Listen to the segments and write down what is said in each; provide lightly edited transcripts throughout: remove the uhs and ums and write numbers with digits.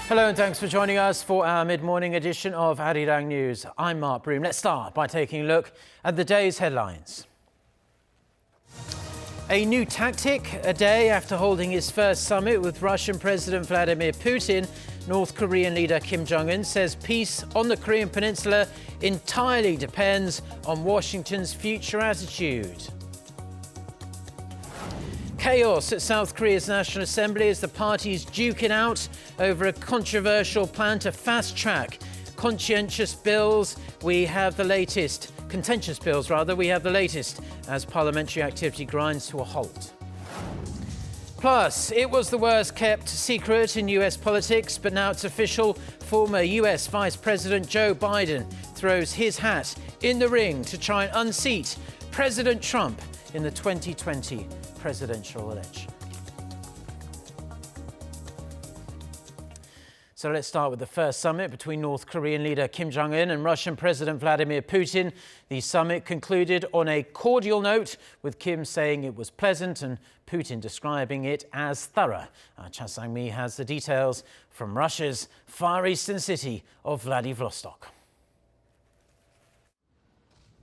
Hello and thanks for joining us for our mid-morning edition of Arirang News. I'm Mark Broom. Let's start by taking a look at the day's headlines. A new tactic a day after holding his first summit with Russian President Vladimir Putin, North Korean leader Kim Jong-un says peace on the Korean Peninsula entirely depends on Washington's future attitude. Chaos at South Korea's National Assembly as the parties duke it out over a controversial plan to fast-track contentious bills. We have the latest as parliamentary activity grinds to a halt. Plus, it was the worst-kept secret in US politics, but now it's official. Former US Vice President Joe Biden throws his hat in the ring to try and unseat President Trump in the 2020 presidential election. So let's start with the first summit between North Korean leader Kim Jong-un and Russian President Vladimir Putin. The summit concluded on a cordial note, with Kim saying it was pleasant and Putin describing it as thorough. Cha Sang-mi has the details from Russia's far eastern city of Vladivostok.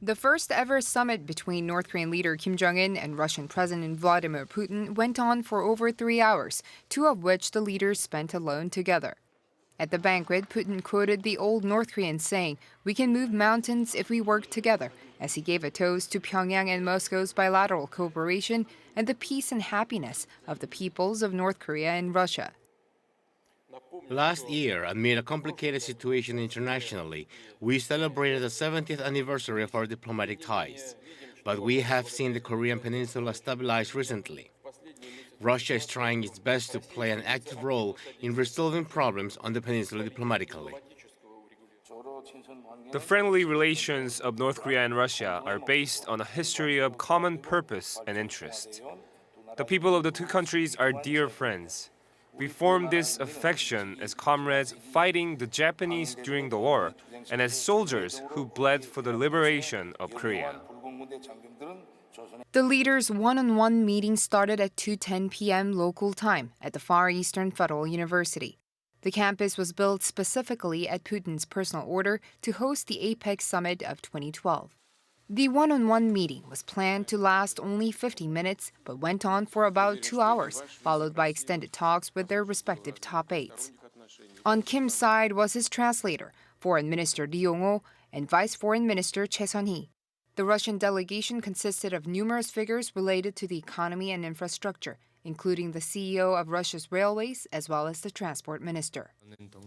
The first ever summit between North Korean leader Kim Jong-un and Russian President Vladimir Putin went on for over 3 hours, 2 of which the leaders spent alone together. At the banquet, Putin quoted the old North Korean saying, "We can move mountains if we work together," as he gave a toast to Pyongyang and Moscow's bilateral cooperation and the peace and happiness of the peoples of North Korea and Russia. Last year, amid a complicated situation internationally, we celebrated the 70th anniversary of our diplomatic ties. But we have seen the Korean Peninsula stabilize recently. Russia is trying its best to play an active role in resolving problems on the peninsula diplomatically. The friendly relations of North Korea and Russia are based on a history of common purpose and interest. The people of the two countries are dear friends. We formed this affection as comrades fighting the Japanese during the war and as soldiers who bled for the liberation of Korea. The leaders' one-on-one meeting started at 2:10 p.m. local time at the Far Eastern Federal University. The campus was built specifically at Putin's personal order to host the APEC summit of 2012. The one-on-one meeting was planned to last only 50 minutes, but went on for about 2 hours, followed by extended talks with their respective top aides. On Kim's side was his translator, Foreign Minister Lee Yong-ho, and Vice Foreign Minister Choi Sun-hee. The Russian delegation consisted of numerous figures related to the economy and infrastructure, including the CEO of Russia's railways as well as the transport minister.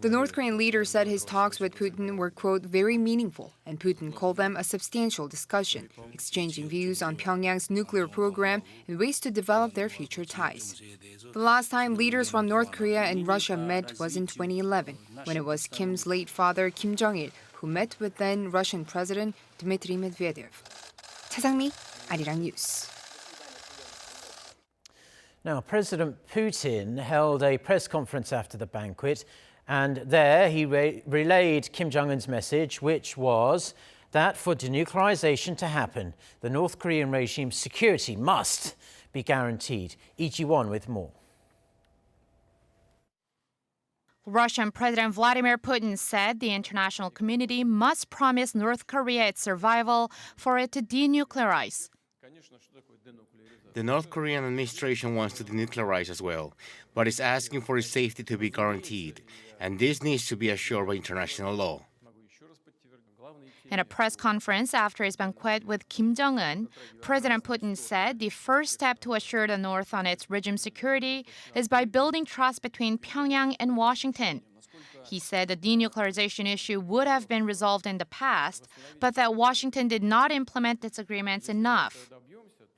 The North Korean leader said his talks with Putin were, quote, very meaningful, and Putin called them a substantial discussion, exchanging views on Pyongyang's nuclear program and ways to develop their future ties. The last time leaders from North Korea and Russia met was in 2011, when it was Kim's late father, Kim Jong-il, who met with then Russian President Dmitry Medvedev. Cha Sang-mi, Arirang News. Now, President Putin held a press conference after the banquet, and there he relayed Kim Jong-un's message, which was that for denuclearization to happen, the North Korean regime's security must be guaranteed. Lee Ji-won with more. Russian President Vladimir Putin said the international community must promise North Korea its survival for it to denuclearize. The North Korean administration wants to denuclearize as well, but is asking for its safety to be guaranteed, and this needs to be assured by international law. In a press conference after his banquet with Kim Jong-un, President Putin said the first step to assure the North on its regime security is by building trust between Pyongyang and Washington. He said the denuclearization issue would have been resolved in the past, but that Washington did not implement its agreements enough.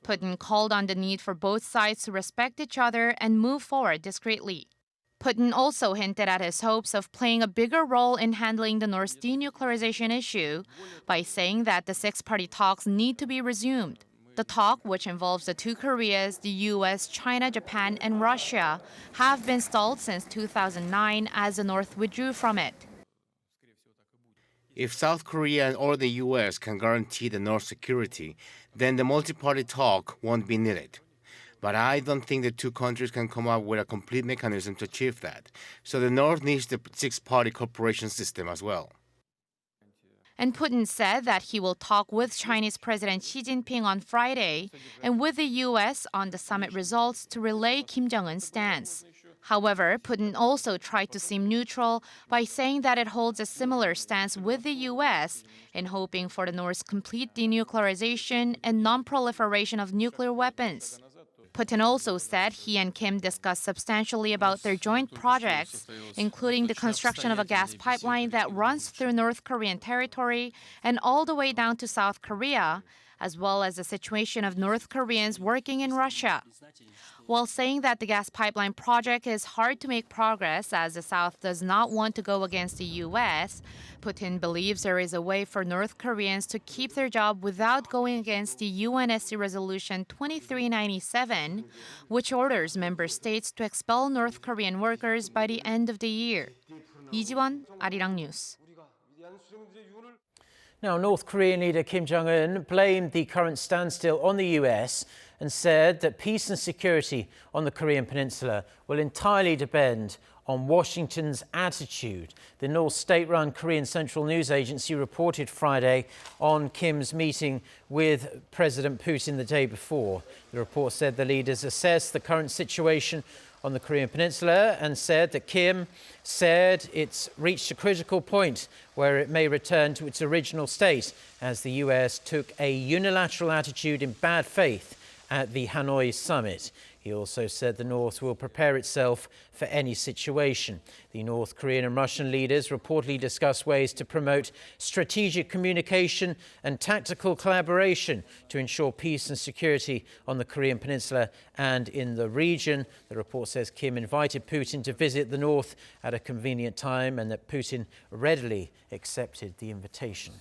Putin called on the need for both sides to respect each other and move forward discreetly. Putin also hinted at his hopes of playing a bigger role in handling the North's denuclearization issue by saying that the six-party talks need to be resumed. The talk, which involves the two Koreas, the US, China, Japan, and Russia, have been stalled since 2009 as the North withdrew from it. If South Korea or the US can guarantee the North's security, then the multi-party talk won't be needed. But I don't think the two countries can come up with a complete mechanism to achieve that. So the North needs the six-party cooperation system as well. And Putin said that he will talk with Chinese President Xi Jinping on Friday and with the U.S. on the summit results to relay Kim Jong-un's stance. However, Putin also tried to seem neutral by saying that it holds a similar stance with the U.S. in hoping for the North's complete denuclearization and non-proliferation of nuclear weapons. Putin also said he and Kim discussed substantially about their joint projects, including the construction of a gas pipeline that runs through North Korean territory and all the way down to South Korea, as well as the situation of North Koreans working in Russia. While saying that the gas pipeline project is hard to make progress as the South does not want to go against the U.S., Putin believes there is a way for North Koreans to keep their job without going against the UNSC Resolution 2397, which orders member states to expel North Korean workers by the end of the year. 이지원, Arirang News. Now, North Korean leader Kim Jong-un blamed the current standstill on the US and said that peace and security on the Korean Peninsula will entirely depend on Washington's attitude. The North state-run Korean Central News Agency reported Friday on Kim's meeting with President Putin the day before. The report said the leaders assessed the current situation on the Korean Peninsula and said that Kim said it's reached a critical point where it may return to its original state as the US took a unilateral attitude in bad faith at the Hanoi summit. He also said the North will prepare itself for any situation. The North Korean and Russian leaders reportedly discussed ways to promote strategic communication and tactical collaboration to ensure peace and security on the Korean Peninsula and in the region. The report says Kim invited Putin to visit the North at a convenient time and that Putin readily accepted the invitation.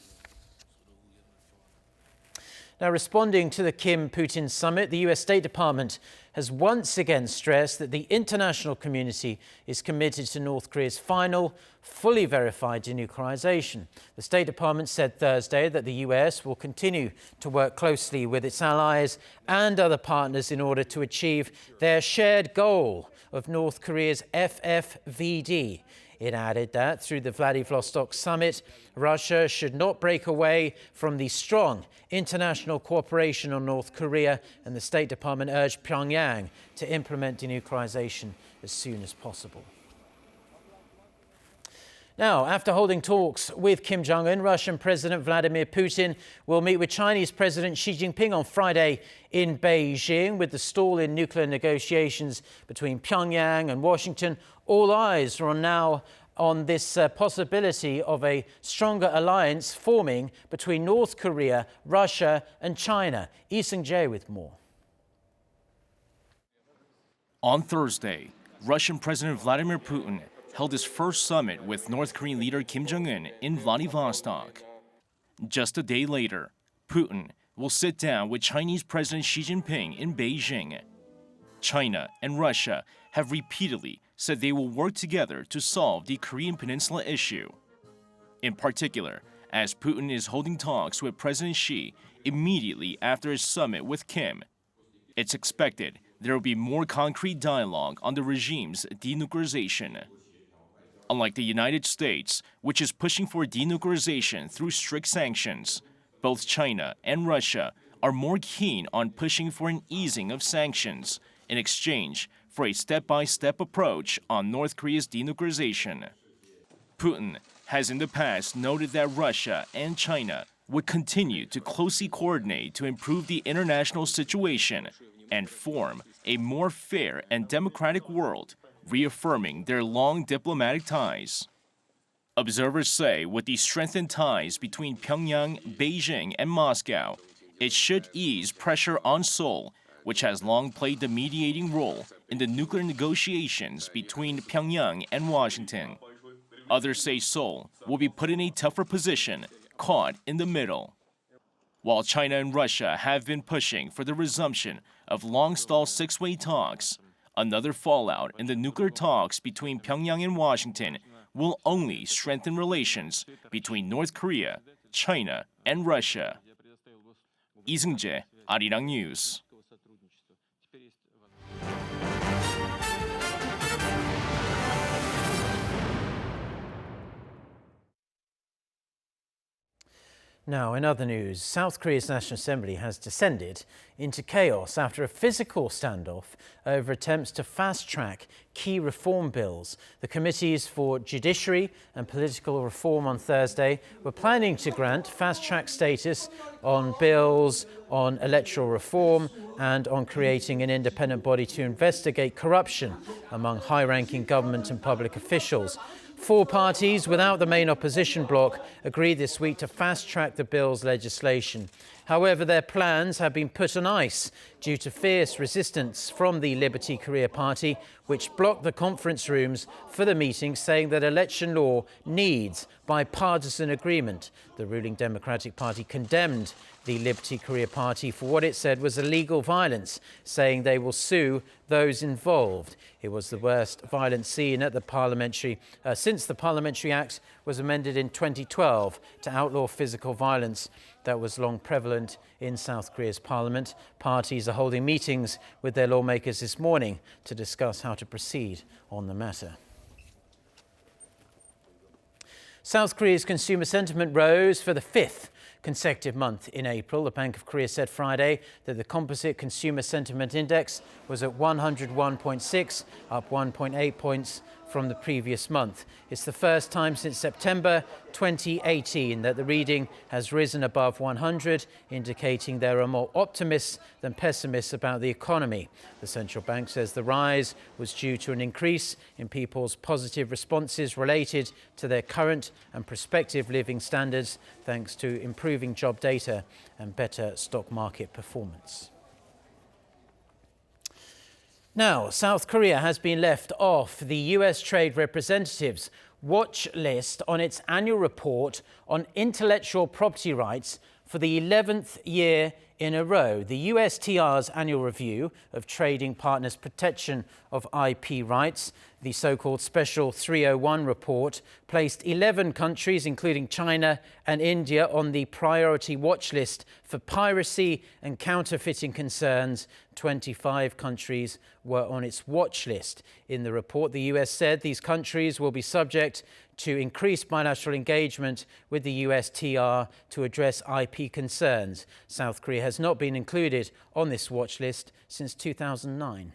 Now, responding to the Kim-Putin summit, the US State Department has once again stressed that the international community is committed to North Korea's final, fully verified denuclearization. The State Department said Thursday that the US will continue to work closely with its allies and other partners in order to achieve their shared goal of North Korea's FFVD. It added that through the Vladivostok summit, Russia should not break away from the strong international cooperation on North Korea, and the State Department urged Pyongyang to implement denuclearization as soon as possible. Now, after holding talks with Kim Jong-un, Russian President Vladimir Putin will meet with Chinese President Xi Jinping on Friday in Beijing. With the stall in nuclear negotiations between Pyongyang and Washington, all eyes are now on this possibility of a stronger alliance forming between North Korea, Russia and China. Lee Seung-jae with more. On Thursday, Russian President Vladimir Putin held his first summit with North Korean leader Kim Jong-un in Vladivostok. Just a day later, Putin will sit down with Chinese President Xi Jinping in Beijing. China and Russia have repeatedly said they will work together to solve the Korean Peninsula issue. In particular, as Putin is holding talks with President Xi immediately after his summit with Kim, it's expected there will be more concrete dialogue on the regime's denuclearization. Unlike the United States, which is pushing for denuclearization through strict sanctions, both China and Russia are more keen on pushing for an easing of sanctions in exchange for a step-by-step approach on North Korea's denuclearization. Putin has in the past noted that Russia and China would continue to closely coordinate to improve the international situation and form a more fair and democratic world, reaffirming their long diplomatic ties. Observers say with the strengthened ties between Pyongyang, Beijing, and Moscow, it should ease pressure on Seoul, which has long played the mediating role in the nuclear negotiations between Pyongyang and Washington. Others say Seoul will be put in a tougher position, caught in the middle. While China and Russia have been pushing for the resumption of long-stalled six-way talks, another fallout in the nuclear talks between Pyongyang and Washington will only strengthen relations between North Korea, China, and Russia. Lee Seung-jae, Arirang News. Now, in other news, South Korea's National Assembly has descended into chaos after a physical standoff over attempts to fast-track key reform bills. The committees for Judiciary and Political Reform on Thursday were planning to grant fast-track status on bills on electoral reform and on creating an independent body to investigate corruption among high-ranking government and public officials. 4 parties without the main opposition bloc agreed this week to fast-track the bill's legislation. However, their plans have been put on ice due to fierce resistance from the Liberty Korea Party, which blocked the conference rooms for the meeting, saying that election law needs bipartisan agreement. The ruling Democratic Party condemned the Liberty Korea Party for what it said was illegal violence, saying they will sue those involved. It was the worst violence seen at the Parliamentary since the Parliamentary Act was amended in 2012 to outlaw physical violence that was long prevalent in South Korea's parliament. Parties are holding meetings with their lawmakers this morning to discuss how to proceed on the matter. South Korea's consumer sentiment rose for the 5th consecutive month in April. The Bank of Korea said Friday that the composite consumer sentiment index was at 101.6, up 1.8 points from the previous month. It's the first time since September 2018 that the reading has risen above 100, indicating there are more optimists than pessimists about the economy. The central bank says the rise was due to an increase in people's positive responses related to their current and prospective living standards, thanks to improving job data and better stock market performance. Now, South Korea has been left off the US Trade Representative's watch list on its annual report on intellectual property rights for the 11th year in a row. The USTR's annual review of trading partners' protection of IP rights, the so-called Special 301 report, placed 11 countries, including China and India, on the priority watch list for piracy and counterfeiting concerns. 25 countries were on its watch list. In the report, the US said these countries will be subject to increased bilateral engagement with the USTR to address IP concerns. South Korea has not been included on this watch list since 2009.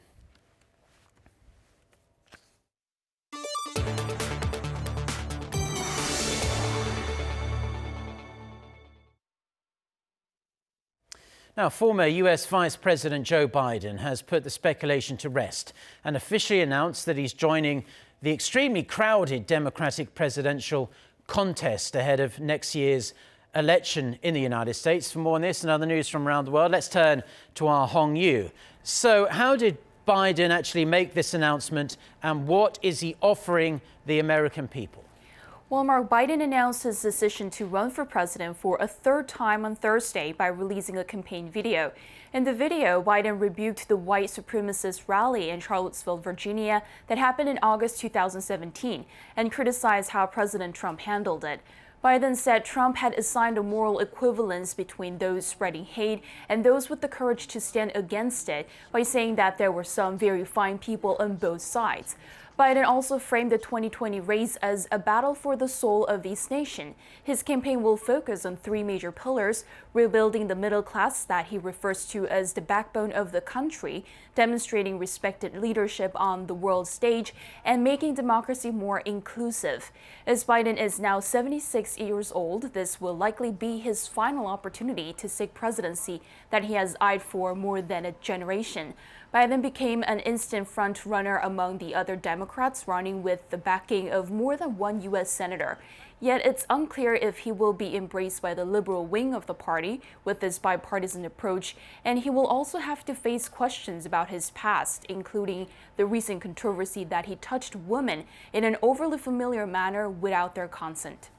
Now, former US Vice President Joe Biden has put the speculation to rest and officially announced that he's joining the extremely crowded Democratic presidential contest ahead of next year's election in the United States. For more on this and other news from around the world, let's turn to our Hong Yu. So how did Biden actually make this announcement, and what is he offering the American people? Well, Mark, Biden announced his decision to run for president for a 3rd time on Thursday by releasing a campaign video. In the video, Biden rebuked the white supremacist rally in Charlottesville, Virginia that happened in August 2017 and criticized how President Trump handled it. Biden said Trump had assigned a moral equivalence between those spreading hate and those with the courage to stand against it by saying that there were some very fine people on both sides. Biden also framed the 2020 race as a battle for the soul of East Nation. His campaign will focus on 3 major pillars: rebuilding the middle class that he refers to as the backbone of the country, demonstrating respected leadership on the world stage, and making democracy more inclusive. As Biden is now 76 years old, this will likely be his final opportunity to seek presidency that he has eyed for more than a generation. Biden became an instant front-runner among the other Democrats, running with the backing of more than 1 U.S. senator. Yet it's unclear if he will be embraced by the liberal wing of the party with this bipartisan approach, and he will also have to face questions about his past, including the recent controversy that he touched women in an overly familiar manner without their consent.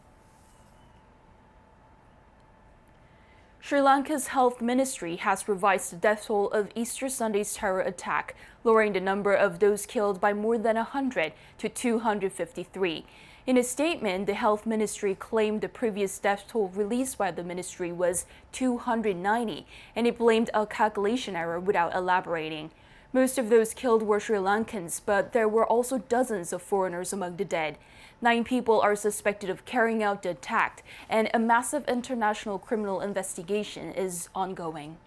Sri Lanka's health ministry has revised the death toll of Easter Sunday's terror attack, lowering the number of those killed by more than 100 to 253. In a statement, the health ministry claimed the previous death toll released by the ministry was 290, and it blamed a calculation error without elaborating. Most of those killed were Sri Lankans, but there were also dozens of foreigners among the dead. 9 people are suspected of carrying out the attack, and a massive international criminal investigation is ongoing.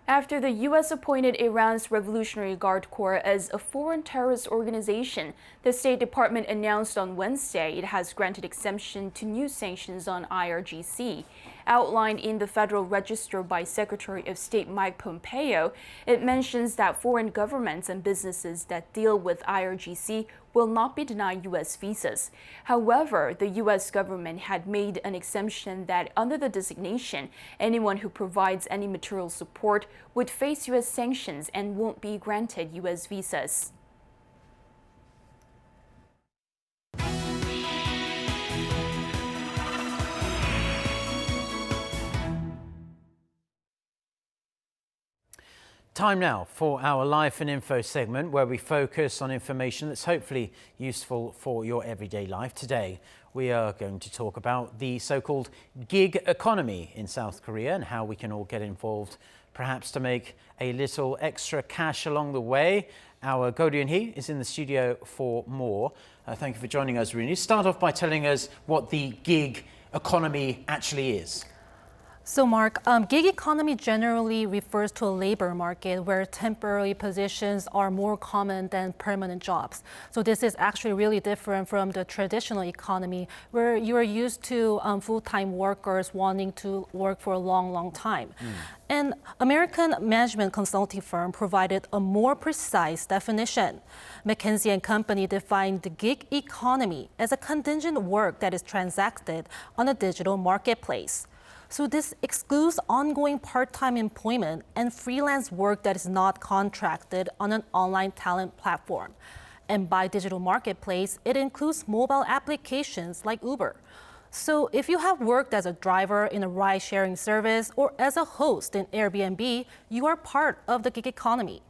After the U.S. appointed Iran's Revolutionary Guard Corps as a foreign terrorist organization, the State Department announced on Wednesday it has granted exemption to new sanctions on IRGC. Outlined in the Federal Register by Secretary of State Mike Pompeo, it mentions that foreign governments and businesses that deal with IRGC will not be denied U.S. visas. However, the U.S. government had made an exemption that under the designation, anyone who provides any material support would face U.S. sanctions and won't be granted U.S. visas. Time now for our Life and Info segment, where we focus on information that's hopefully useful for your everyday life. Today, we are going to talk about the so-called gig economy in South Korea and how we can all get involved, perhaps to make a little extra cash along the way. Our Go Ryun-hee is in the studio for more. Thank you for joining us, Ryun-hee. Start off by telling us what the gig economy actually is. So Mark, gig economy generally refers to a labor market where temporary positions are more common than permanent jobs. So this is actually really different from the traditional economy where you are used to full-time workers wanting to work for a long time. An American management consulting firm provided a more precise definition. McKinsey & Company defined the gig economy as a contingent work that is transacted on a digital marketplace. So this excludes ongoing part-time employment and freelance work that is not contracted on an online talent platform. And by digital marketplace, it includes mobile applications like Uber. So if you have worked as a driver in a ride-sharing service or as a host in Airbnb, you are part of the gig economy.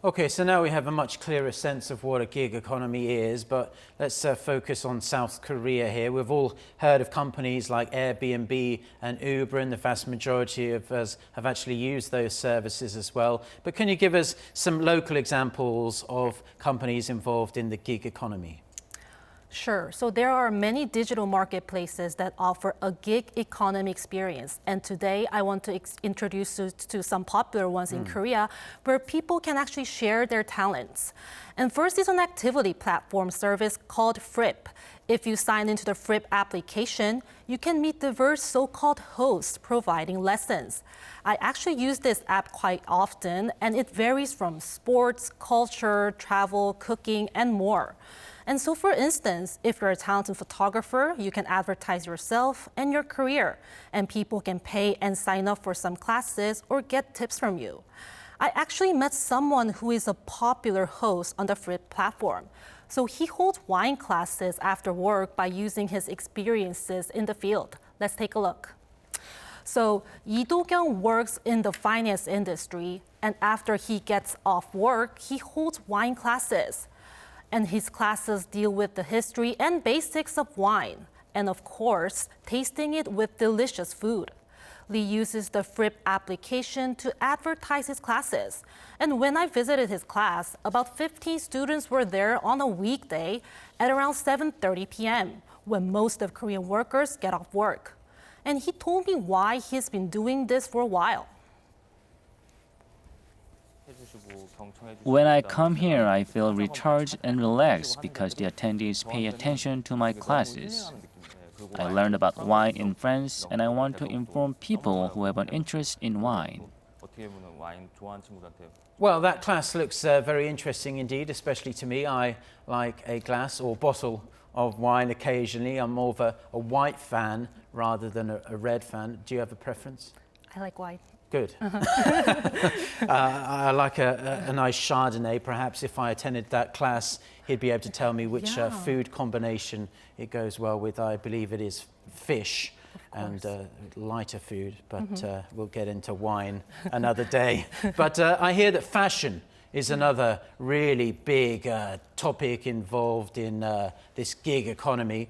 Okay, so now we have a much clearer sense of what a gig economy is, but let's focus on South Korea here. We've all heard of companies like Airbnb and Uber, and the vast majority of us have actually used those services as well. But can you give us some local examples of companies involved in the gig economy? Sure. So there are many digital marketplaces that offer a gig economy experience. And today I want to introduce you to some popular ones in Korea where people can actually share their talents. And first is an activity platform service called FRIP. If you sign into the FRIP application, you can meet diverse so-called hosts providing lessons. I actually use this app quite often, and it varies from sports, culture, travel, cooking, and more. And so, for instance, if you're a talented photographer, you can advertise yourself and your career, and people can pay and sign up for some classes or get tips from you. I actually met someone who is a popular host on the FRIP platform. So he holds wine classes after work by using his experiences in the field. Let's take a look. So Lee Do-kyung works in the finance industry, and after he gets off work, he holds wine classes. And his classes deal with the history and basics of wine, and of course, tasting it with delicious food. Lee uses the FRIP application to advertise his classes. And when I visited his class, about 15 students were there on a weekday at around 7:30 p.m., when most of Korean workers get off work. And he told me why he's been doing this for a while. When I come here, I feel recharged and relaxed because the attendees pay attention to my classes. I learned about wine in France, and I want to inform people who have an interest in wine. Well, that class looks very interesting indeed, especially to me. I like a glass or bottle of wine occasionally. I'm more of a white fan rather than a red fan. Do you have a preference? I like wine. Good. I like a nice Chardonnay. Perhaps if I attended that class, he'd be able to tell me which food combination it goes well with. I believe it is fish and lighter food, but we'll get into wine another day. But I hear that fashion is another really big topic involved in this gig economy.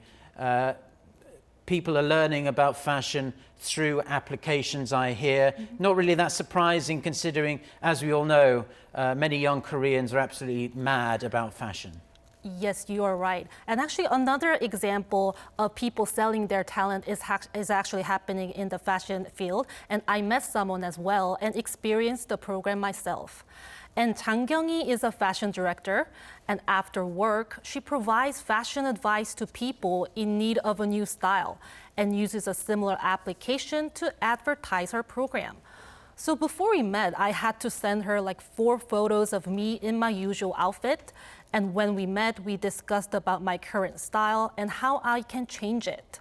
People are learning about fashion through applications, I hear. Not really that surprising considering, as we all know, many young Koreans are absolutely mad about fashion. Yes, you are right. And actually, another example of people selling their talent is actually happening in the fashion field. And I met someone as well and experienced the program myself. And Jang Kyung-hee is a fashion director. And after work, she provides fashion advice to people in need of a new style and uses a similar application to advertise her program. So before we met, I had to send her like 4 photos of me in my usual outfit. And when we met, we discussed about my current style and how I can change it.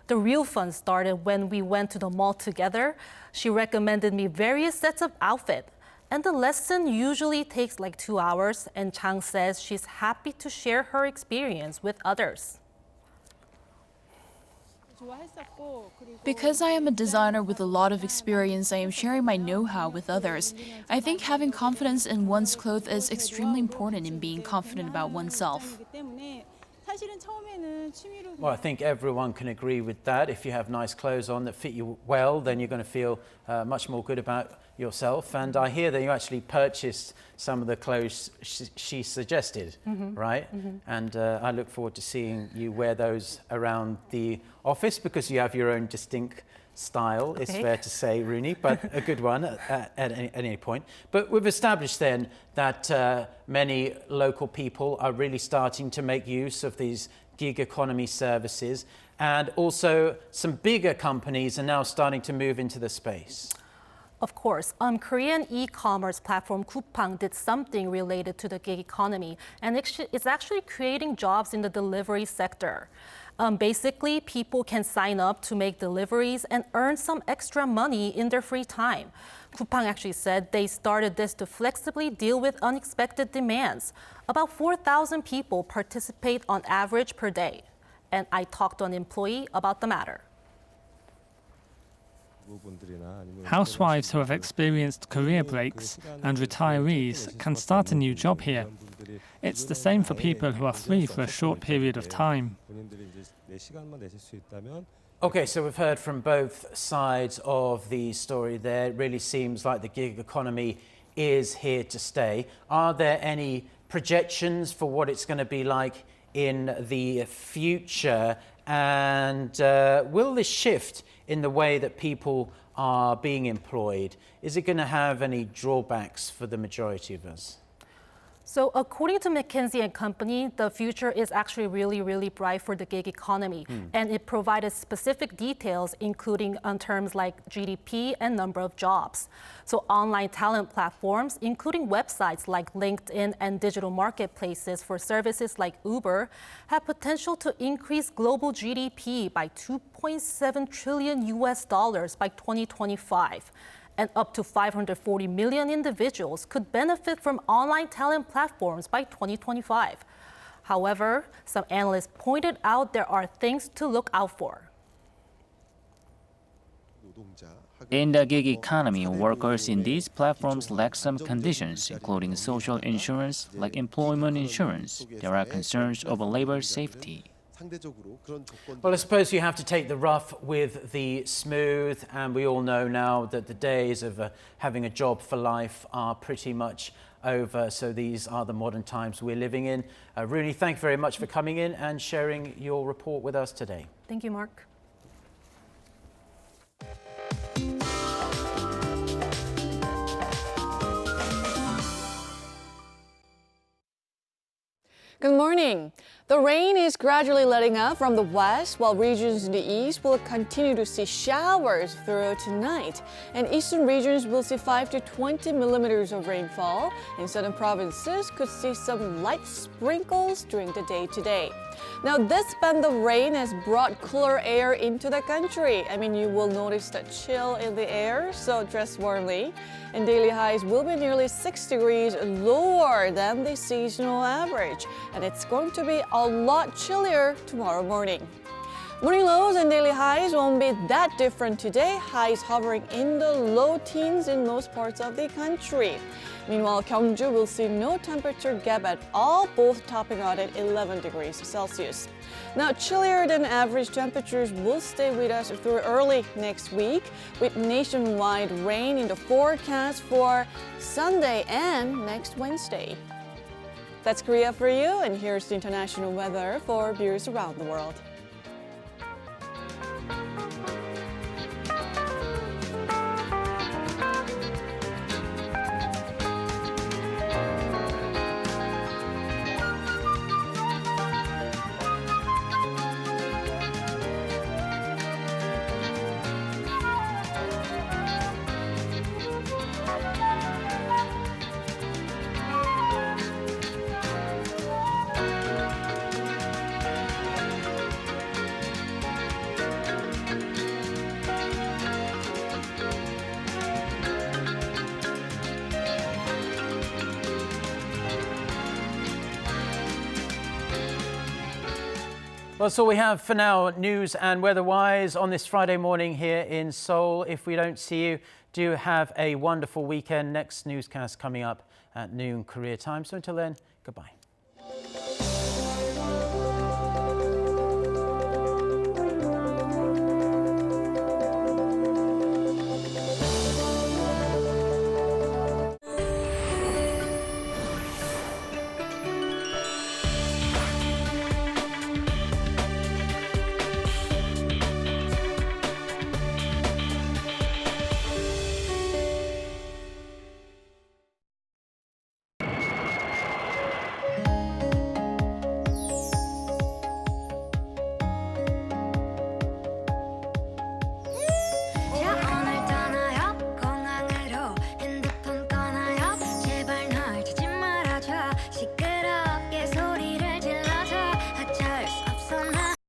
The real fun started when we went to the mall together. She recommended me various sets of outfits. And the lesson usually takes like 2 hours, and Chang says she's happy to share her experience with others. Because I am a designer with a lot of experience, I am sharing my know-how with others. I think having confidence in one's clothes is extremely important in being confident about oneself. Well, I think everyone can agree with that. If you have nice clothes on that fit you well, then you're going to feel much more good about yourself. And I hear that you actually purchased some of the clothes she suggested, right? And I look forward to seeing you wear those around the office because you have your own distinct style, it's fair to say, Rooney, but a good one at any point. But we've established then that many local people are really starting to make use of these gig economy services, and also some bigger companies are now starting to move into the space. Of course, Korean e-commerce platform Coupang did something related to the gig economy, and it's actually creating jobs in the delivery sector. Basically, people can sign up to make deliveries and earn some extra money in their free time. Coupang actually said they started this to flexibly deal with unexpected demands. About 4,000 people participate on average per day. And I talked to an employee about the matter. Housewives who have experienced career breaks and retirees can start a new job here. It's the same for people who are free for a short period of time. Okay, so we've heard from both sides of the story there. It really seems like the gig economy is here to stay. Are there any projections for what it's going to be like in the future? And will this shift in the way that people are being employed, is it going to have any drawbacks for the majority of us? So according to McKinsey & Company, the future is actually really bright for the gig economy. And it provided specific details, including on terms like GDP and number of jobs. So online talent platforms, including websites like LinkedIn and digital marketplaces for services like Uber, have potential to increase global GDP by $2.7 trillion by 2025. And up to 540 million individuals could benefit from online talent platforms by 2025. However, some analysts pointed out there are things to look out for. In the gig economy, workers in these platforms lack some conditions, including social insurance, like employment insurance. There are concerns over labor safety. Well, I suppose you have to take the rough with the smooth, and we all know now that the days of having a job for life are pretty much over. So these are the modern times we're living in. Rooney, thank you very much for coming in and sharing your report with us today. Thank you, Mark. Good morning. The rain is gradually letting up from the west, while regions in the east will continue to see showers throughout tonight. And eastern regions will see 5 to 20 millimeters of rainfall, and southern provinces could see some light sprinkles during the day today. Now, this band of rain has brought cooler air into the country. I mean, you will notice that chill in the air, so dress warmly. And daily highs will be nearly 6 degrees lower than the seasonal average. And it's going to be a lot chillier tomorrow morning. Morning lows and daily highs won't be that different today. Highs hovering in the low teens in most parts of the country. Meanwhile, Gyeongju will see no temperature gap at all, both topping out at 11 degrees Celsius. Now, chillier than average temperatures will stay with us through early next week, with nationwide rain in the forecast for Sunday and next Wednesday. That's Korea for you, and here's the international weather for viewers around the world. Well, that's all we have for now, news and weather-wise, on this Friday morning here in Seoul. If we don't see you, do have a wonderful weekend. Next newscast coming up at noon Korea time. So until then, goodbye.